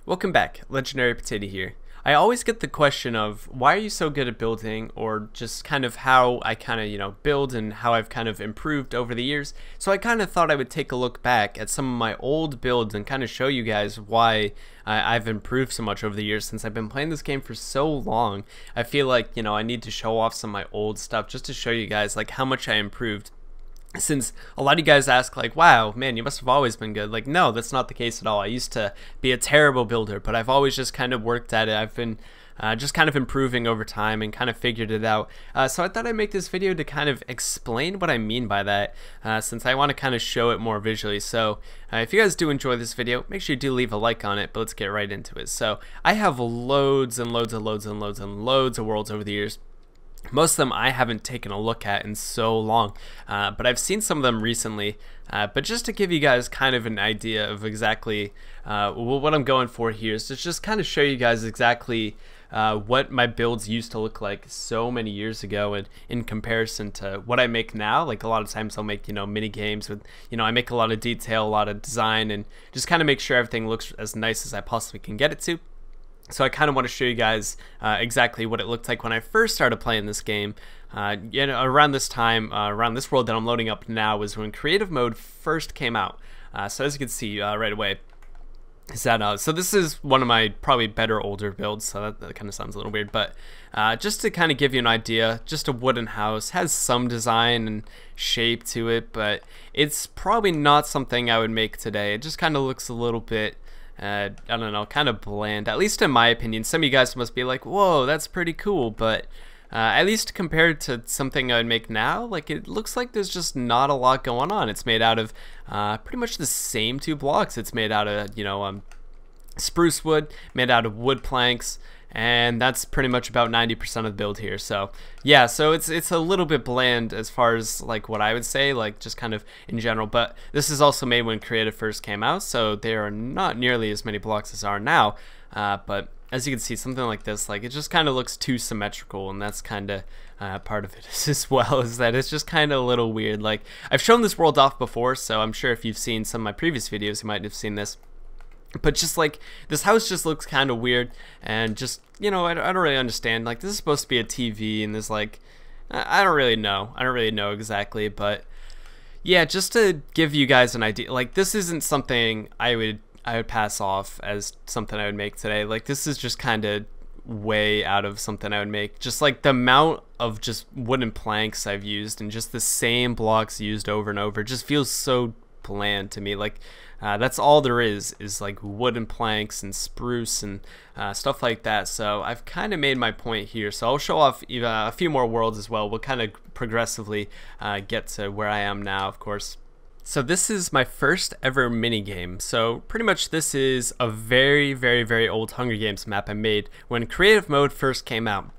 Welcome back, Legendary Potato here. I always get the question of why are you so good at building, or just kind of how I build and how I've kind of improved over the years. So I kind of thought I would take a look back at some of my old builds and kind of show you guys why I've improved so much over the years since I've been playing this game for so long. I feel like, I need to show off some of my old stuff just to show you guys like how much I improved. Since a lot of you guys ask like, wow, man, you must have always been good. Like, no, that's not the case at all. I used to be a terrible builder, but I've always just kind of worked at it. I've been just kind of improving over time and kind of figured it out. So I thought I'd make this video to kind of explain what I mean by that, since I want to kind of show it more visually. So if you guys do enjoy this video, make sure you do leave a like on it, but let's get right into it. So I have loads and loads and loads and loads and loads of worlds over the years. Most of them I haven't taken a look at in so long, but I've seen some of them recently. But just to give you guys kind of an idea of exactly what I'm going for here is to just kind of show you guys exactly what my builds used to look like so many years ago, and in comparison to what I make now. Like a lot of times I'll make mini games with I make a lot of detail, a lot of design, and just kind of make sure everything looks as nice as I possibly can get it to. So I kind of want to show you guys exactly what it looked like when I first started playing this game. Around this time, around this world that I'm loading up now was when creative mode first came out. So as you can see right away, is that so this is one of my probably better older builds, so that kind of sounds a little weird, but just to kind of give you an idea, just a wooden house, has some design and shape to it, but it's probably not something I would make today. It just kind of looks a little bit I don't know, kind of bland, at least in my opinion. Some of you guys must be like, whoa, that's pretty cool, but at least compared to something I would make now, like it looks like there's just not a lot going on. It's made out of pretty much the same two blocks. It's made out of spruce wood, made out of wood planks, and that's pretty much about 90% of the build here. So yeah, so it's a little bit bland as far as like what I would say, like just kind of in general. But this is also made when creative first came out, so there are not nearly as many blocks as are now. But as you can see, something like this, like it just kind of looks too symmetrical, and that's kind of part of it as well, is that it's just kind of a little weird. Like I've shown this world off before, so I'm sure if you've seen some of my previous videos, you might have seen this. But just like this house just looks kind of weird, and just I don't really understand. Like this is supposed to be a TV, and there's like I don't really know exactly, but yeah, just to give you guys an idea, like this isn't something I would pass off as something I would make today. Like this is just kind of way out of something I would make. Just like the amount of just wooden planks I've used and just the same blocks used over and over just feels so bland to me. Like that's all there is like wooden planks and spruce and stuff like that. So I've kind of made my point here, so I'll show off a few more worlds as well. We'll kind of progressively get to where I am now, of course. So this is my first ever mini game. So pretty much this is a very, very, very old Hunger Games map I made when creative mode first came out.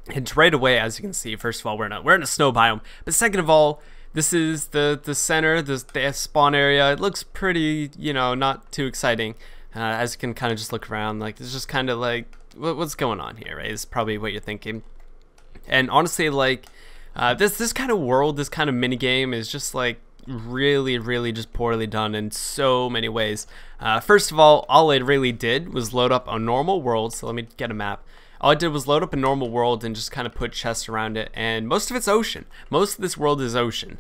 And right away, as you can see, first of all, we're in a snow biome, but second of all, this is the center, the spawn area. It looks pretty, not too exciting. As you can kind of just look around, like it's just kind of like, what's going on here, right? Is probably what you're thinking. And honestly, like this kind of world, this kind of mini game is just like really, really just poorly done in so many ways. First of all it really did was load up a normal world. So let me get a map. All I did was load up a normal world and just kind of put chests around it, and most of it's ocean. Most of this world is ocean.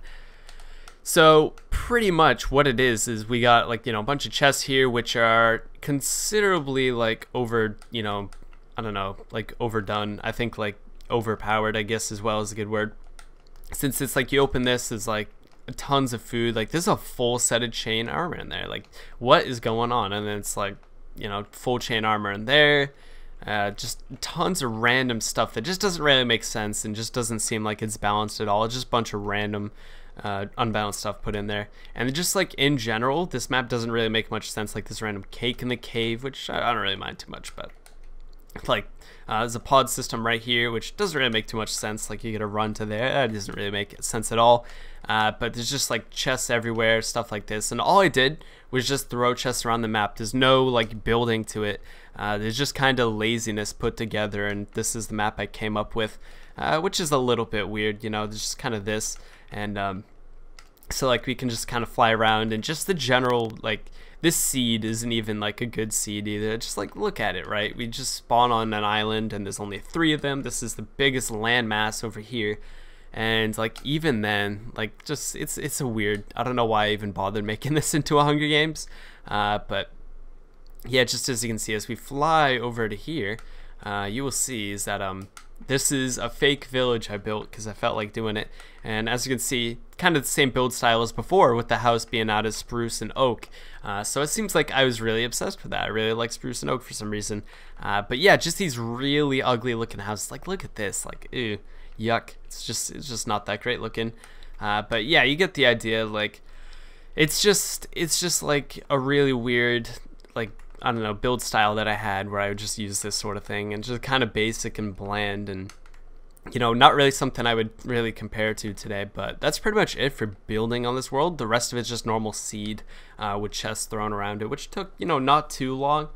So pretty much what it is we got like a bunch of chests here which are considerably like over I don't know, like overdone. I think like overpowered, I guess, as well is a good word. Since it's like you open this, there's like tons of food. Like there's a full set of chain armor in there. Like what is going on? And then it's like full chain armor in there. Just tons of random stuff that just doesn't really make sense and just doesn't seem like it's balanced at all. It's just a bunch of random unbalanced stuff put in there. And just like in general, this map doesn't really make much sense. Like this random cake in the cave, which I don't really mind too much, but like there's a pod system right here which doesn't really make too much sense. Like you gotta run to there, that doesn't really make sense at all. But there's just like chests everywhere, stuff like this, and all I did was just throw chests around the map. There's no like building to it. There's just kind of laziness put together, and this is the map I came up with, which is a little bit weird. There's just kind of this, and so like we can just kind of fly around, and just the general like this seed isn't even like a good seed either. Just like, look at it, right? We just spawn on an island and there's only 3 of them. This is the biggest landmass over here. And like even then, like just it's a weird, I don't know why I even bothered making this into a Hunger Games. But yeah, just as you can see, as we fly over to here, you will see is that this is a fake village I built because I felt like doing it. And as you can see, kind of the same build style as before, with the house being out of spruce and oak. So it seems like I was really obsessed with that. I really like spruce and oak for some reason. But yeah, just these really ugly looking houses. Like, look at this. Like, ew, yuck. It's just not that great looking. But yeah, you get the idea. Like, it's just like a really weird, like, I don't know, build style that I had where I would just use this sort of thing, and just kind of basic and bland, and you know, not really something I would really compare to today. But that's pretty much it for building on this world. The rest of it's just normal seed with chests thrown around it, which took, you know, not too long.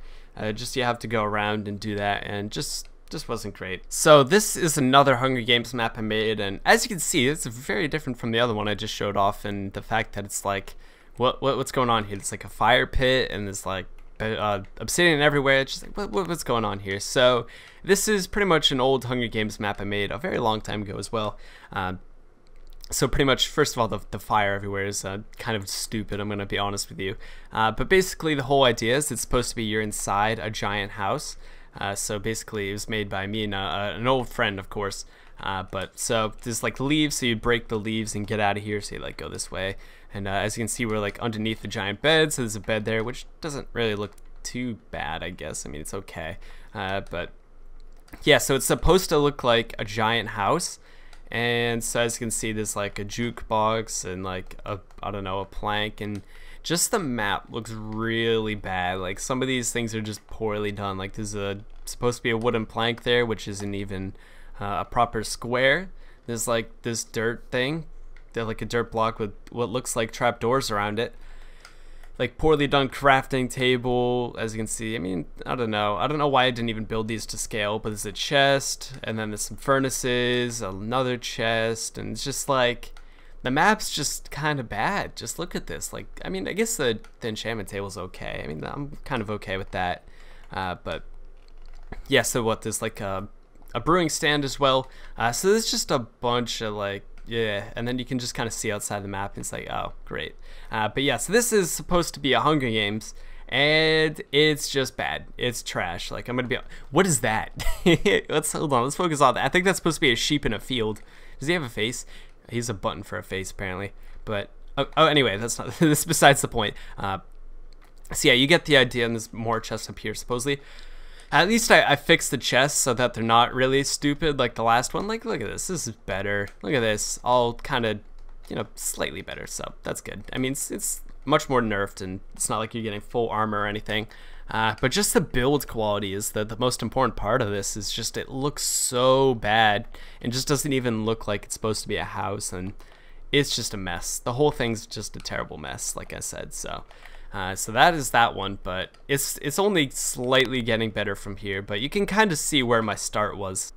Just you have to go around and do that, and just wasn't great. So this is another Hunger Games map I made, and as you can see, it's very different from the other one I just showed off, and the fact that it's like, what's going on here? It's like a fire pit, and there's like obsidian everywhere. It's just like, what's going on here? So this is pretty much an old Hunger Games map I made a very long time ago as well. So pretty much, first of all, the fire everywhere is kind of stupid, I'm gonna be honest with you. But basically the whole idea is it's supposed to be you're inside a giant house. So basically it was made by me and an old friend, of course. But so there's like leaves, so you break the leaves and get out of here, so you like go this way. And as you can see, we're like underneath the giant bed, so there's a bed there, which doesn't really look too bad, I guess. I mean, it's okay. But yeah, so it's supposed to look like a giant house. And so as you can see, there's like a jukebox and like I don't know, a plank, and just the map looks really bad. Like some of these things are just poorly done. Like there's supposed to be a wooden plank there, which isn't even a proper square. There's like this dirt thing. They're like a dirt block with what looks like trapdoors around it. Like poorly done crafting table, as you can see. I mean, I don't know why I didn't even build these to scale, but there's a chest, and then there's some furnaces, another chest, and it's just like, the map's just kind of bad. Just look at this. Like, I mean, I guess the enchantment table's okay. I mean, I'm kind of okay with that. But yeah, so what, there's like a brewing stand as well. So there's just a bunch of like, yeah, and then you can just kind of see outside the map, and it's like, oh, great. But yeah, so this is supposed to be a Hunger Games, and it's just bad. It's trash. Like, I'm gonna be, what is that? Hold on, let's focus on that. I think that's supposed to be a sheep in a field. Does he have a face? He's a button for a face, apparently. But anyway, that's not this is besides the point. So yeah, you get the idea, and there's more chests up here supposedly. At least I fixed the chests so that they're not really stupid like the last one. Like, look at this. This is better. Look at this. All kind of, you know, slightly better. So that's good. I mean, it's much more nerfed, and it's not like you're getting full armor or anything. But just the build quality is the most important part of this. Is just it looks so bad and just doesn't even look like it's supposed to be a house, and it's just a mess. The whole thing's just a terrible mess, like I said. So that is that one, but it's only slightly getting better from here, but you can kind of see where my start was.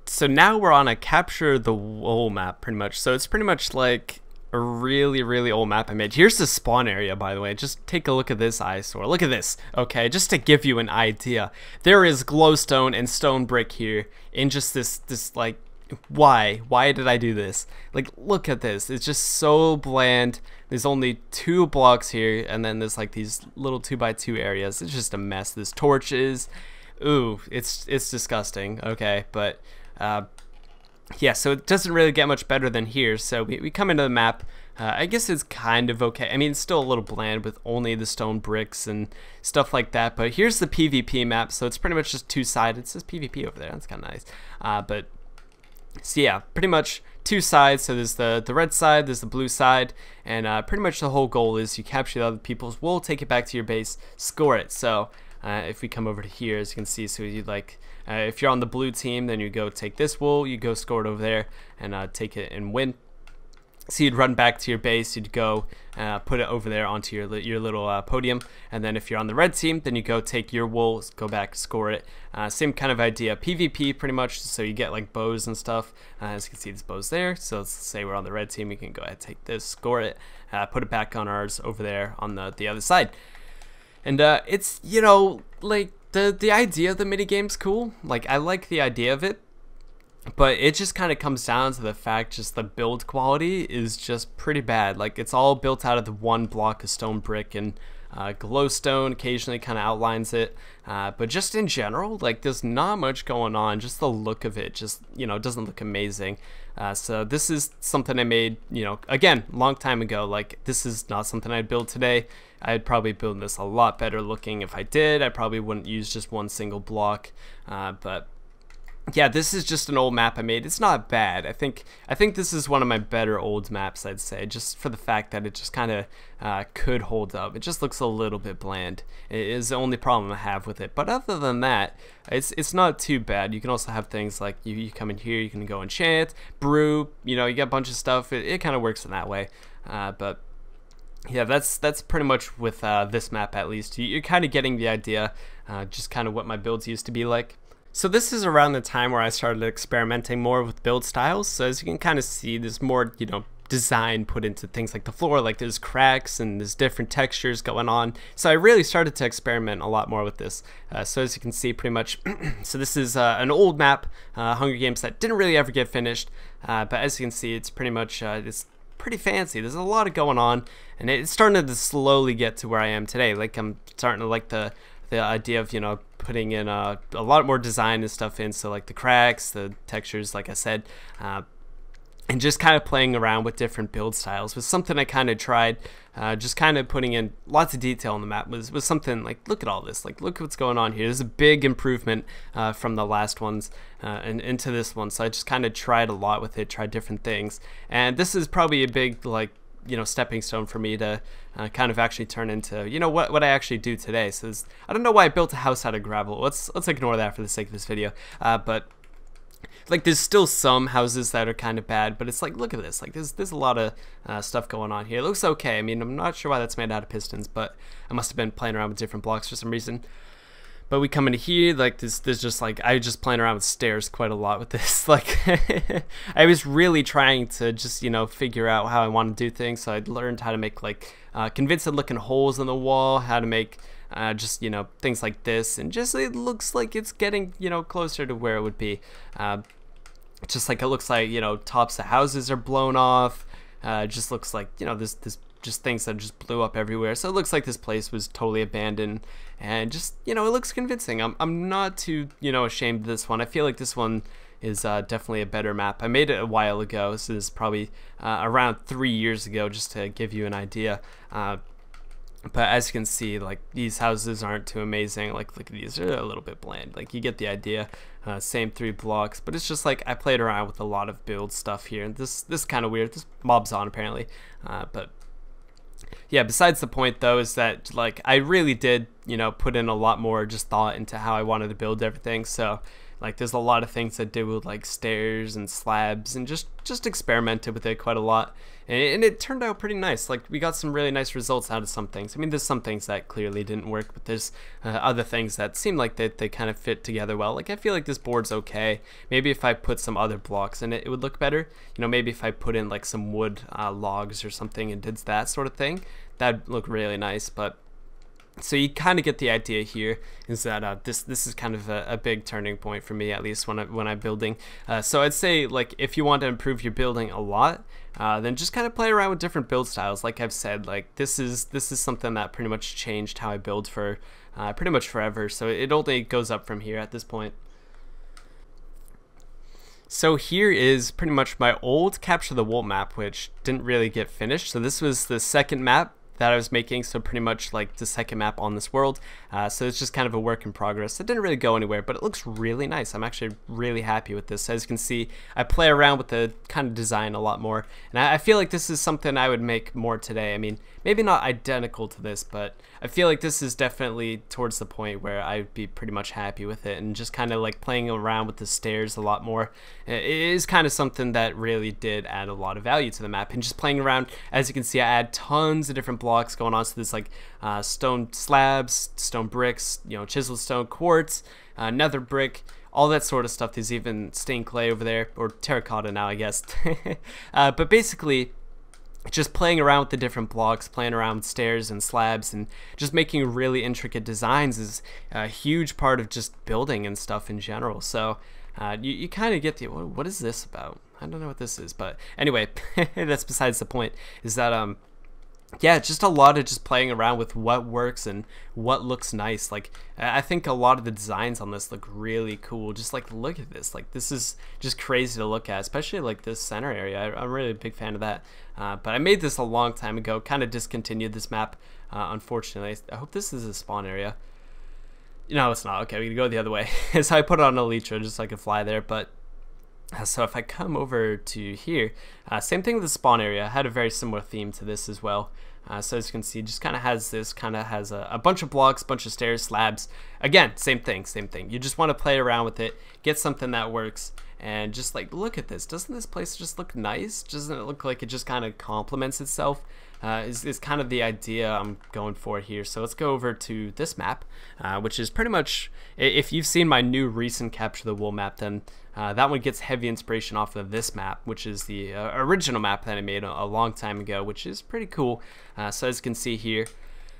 So now we're on a capture the whole map pretty much. So it's pretty much like a really old map I made. Here's the spawn area, by the way. Just take a look at this eyesore. Look at this, okay? Just to give you an idea. There is glowstone and stone brick here in just this like, why did I do this? Like, look at this. It's just so bland. There's only 2 blocks here, and then there's like these little 2x2 areas. It's just a mess. There's torches. Ooh, it's disgusting. Okay, but yeah, so it doesn't really get much better than here. So we come into the map. I guess it's kind of okay. I mean, it's still a little bland with only the stone bricks and stuff like that. But here's the PvP map. So it's pretty much just 2-sided. It says PvP over there. That's kind of nice. But so yeah, pretty much 2 sides. So there's the red side, there's the blue side, and pretty much the whole goal is you capture the other people's wool, take it back to your base, score it. So if we come over to here, as you can see, so you like, if you're on the blue team, then you go take this wool, you go score it over there, and take it and win. So you'd run back to your base, you'd go put it over there onto your little podium, and then if you're on the red team, then you go take your wool, go back, score it. Same kind of idea, PvP pretty much, so you get like bows and stuff. As you can see, this bow's there, so let's say we're on the red team, you can go ahead and take this, score it, put it back on ours over there on the other side. And it's, you know, like the idea of the minigame's cool, like I like the idea of it. But it just kind of comes down to the fact just the build quality is just pretty bad. Like it's all built out of the one block of stone brick, and glowstone occasionally kind of outlines it. But just in general, like there's not much going on. Just the look of it just, you know, doesn't look amazing. So this is something I made, you know, again, long time ago. Like this is not something I'd build today. I'd probably build this a lot better looking if I did. I probably wouldn't use just one single block. But yeah, this is just an old map I made. It's not bad. I think this is one of my better old maps, I'd say, just for the fact that it just kind of could hold up. It just looks a little bit bland. It is the only problem I have with it. But other than that, it's not too bad. You can also have things like you come in here, you can go enchant, brew, you know, you get a bunch of stuff. It kind of works in that way. But yeah, that's pretty much with this map at least. You're kind of getting the idea, just kind of what my builds used to be like. So this is around the time where I started experimenting more with build styles. So as you can kind of see, there's more, you know, design put into things like the floor, like there's cracks and there's different textures going on. So I really started to experiment a lot more with this. So as you can see, pretty much, so this is an old map, Hunger Games, that didn't really ever get finished. But as you can see, it's pretty much, it's pretty fancy. There's a lot of going on, and it's starting to slowly get to where I am today. Like I'm starting to like the idea of, you know, putting in a lot more design and stuff in, so like the cracks, the textures, like I said, and just kind of playing around with different build styles was something I kind of tried. Just kind of putting in lots of detail on the map was something like, look at all this, like look what's going on here. There's a big improvement from the last ones and into this one, so I just kind of tried a lot with it, tried different things, and this is probably a big, like, you know, stepping stone for me to kind of actually turn into, you know, what I actually do today. So I don't know why I built a house out of gravel. Let's ignore that for the sake of this video. But like there's still some houses that are kind of bad, but it's like, look at this, like there's a lot of stuff going on here. It looks okay. I mean, I'm not sure why that's made out of pistons, but I must have been playing around with different blocks for some reason. But we come into here, like there's just like, I just playing around with stairs quite a lot with this. Like I was really trying to just, you know, figure out how I want to do things. So I learned how to make like convincing looking holes in the wall, how to make just, you know, things like this, and just it looks like it's getting, you know, closer to where it would be. Just like it looks like, you know, tops of houses are blown off. Just looks like, you know, this just things that just blew up everywhere. So it looks like this place was totally abandoned, and just, you know, it looks convincing. I'm not too, you know, ashamed of this one. I feel like this one is definitely a better map. I made it a while ago. This is probably around 3 years ago, just to give you an idea. But as you can see, like these houses aren't too amazing. Like look at these, they're a little bit bland. Like you get the idea. Same 3 blocks, but it's just like I played around with a lot of build stuff here, and this kind of weird. This mob's on apparently, but yeah, besides the point though is that like I really did, you know, put in a lot more just thought into how I wanted to build everything. So like there's a lot of things I did with like stairs and slabs, and just experimented with it quite a lot, and it turned out pretty nice. Like we got some really nice results out of some things. I mean, there's some things that clearly didn't work, but there's other things that seem like they kind of fit together well. Like I feel like this board's okay. Maybe if I put some other blocks in it, it would look better. You know, maybe if I put in like some wood logs or something and did that sort of thing, that'd look really nice. But so you kind of get the idea here, is that this is kind of a big turning point for me, at least when I'm building. So I'd say, like, if you want to improve your building a lot, then just kind of play around with different build styles. Like I've said, like this is something that pretty much changed how I build for pretty much forever. So it only goes up from here at this point. So here is pretty much my old Capture the Wool map, which didn't really get finished. So this was the second map that I was making, so pretty much like the second map on this world. So it's just kind of a work in progress. It didn't really go anywhere, but it looks really nice. I'm actually really happy with this. As you can see, I play around with the kind of design a lot more, and I feel like this is something I would make more today. I mean, maybe not identical to this, but I feel like this is definitely towards the point where I'd be pretty much happy with it, and just kind of like playing around with the stairs a lot more. It is kind of something that really did add a lot of value to the map, and just playing around, as you can see, I add tons of different blocks going on. So there's like stone slabs, stone bricks, you know, chiseled stone, quartz, nether brick, all that sort of stuff. There's even stained clay over there, or terracotta now, I guess. But basically, just playing around with the different blocks, playing around with stairs and slabs, and just making really intricate designs is a huge part of just building and stuff in general. So you kind of get the, what is this about? I don't know what this is, but anyway, that's besides the point. Is that yeah, just a lot of just playing around with what works and what looks nice. Like, I think a lot of the designs on this look really cool. Just like, look at this. Like, this is just crazy to look at, especially like this center area. I'm really a big fan of that. But I made this a long time ago, kind of discontinued this map, unfortunately. I hope this is a spawn area. No, it's not. Okay, we can go the other way. So I put it on Elytra just so I could fly there, but so if I come over to here, same thing with the spawn area. I had a very similar theme to this as well. So as you can see, just kind of has this, a bunch of blocks, bunch of stairs, slabs. Again, same thing. You just want to play around with it, get something that works, and just like, look at this. Doesn't this place just look nice? Doesn't it look like it just kind of complements itself? Is kind of the idea I'm going for here. So let's go over to this map, which is pretty much, if you've seen my new recent Capture the Wool map, then that one gets heavy inspiration off of this map, which is the original map that I made a long time ago, which is pretty cool. So as you can see here,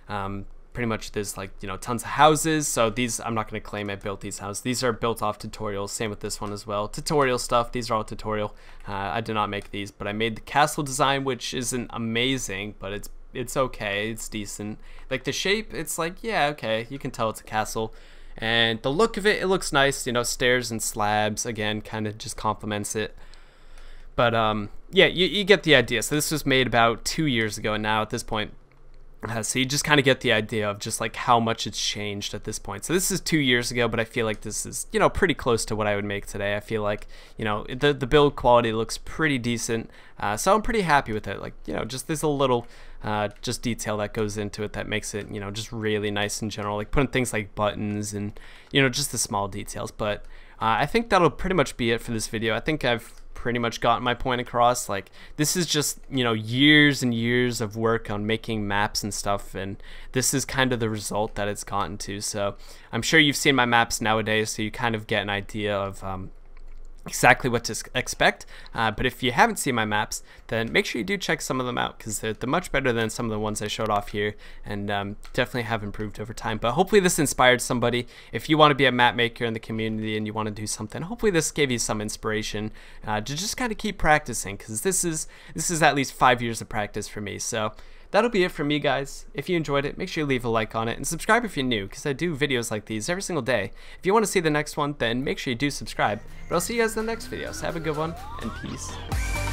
pretty much there's like, you know, tons of houses. So these, I'm not going to claim I built these houses. These are built off tutorials. Same with this one as well. Tutorial stuff. These are all tutorial. I did not make these, but I made the castle design, which isn't amazing, but it's okay. It's decent. Like the shape, it's like, yeah, okay. You can tell it's a castle. And the look of it, it looks nice. You know, stairs and slabs, again, kind of just complements it. But yeah, you get the idea. So this was made about 2 years ago, and now at this point, so you just kind of get the idea of just like how much it's changed at this point. So this is 2 years ago, but I feel like this is, you know, pretty close to what I would make today. I feel like, you know, the build quality looks pretty decent. So I'm pretty happy with it. Like, you know, just there's a little just detail that goes into it that makes it, you know, just really nice in general. Like putting things like buttons and, you know, just the small details. But I think that'll pretty much be it for this video. I think I've pretty much gotten my point across. Like, this is just, you know, years and years of work on making maps and stuff, and this is kind of the result that it's gotten to. So I'm sure you've seen my maps nowadays, so you kind of get an idea of exactly what to expect. But if you haven't seen my maps, then make sure you do check some of them out, because they're much better than some of the ones I showed off here, and definitely have improved over time. But hopefully this inspired somebody. If you want to be a map maker in the community and you want to do something, hopefully this gave you some inspiration to just kind of keep practicing, because this is at least 5 years of practice for me. So that'll be it from me, guys. If you enjoyed it, make sure you leave a like on it, and subscribe if you're new, because I do videos like these every single day. If you want to see the next one, then make sure you do subscribe. But I'll see you guys in the next video, so have a good one, and peace.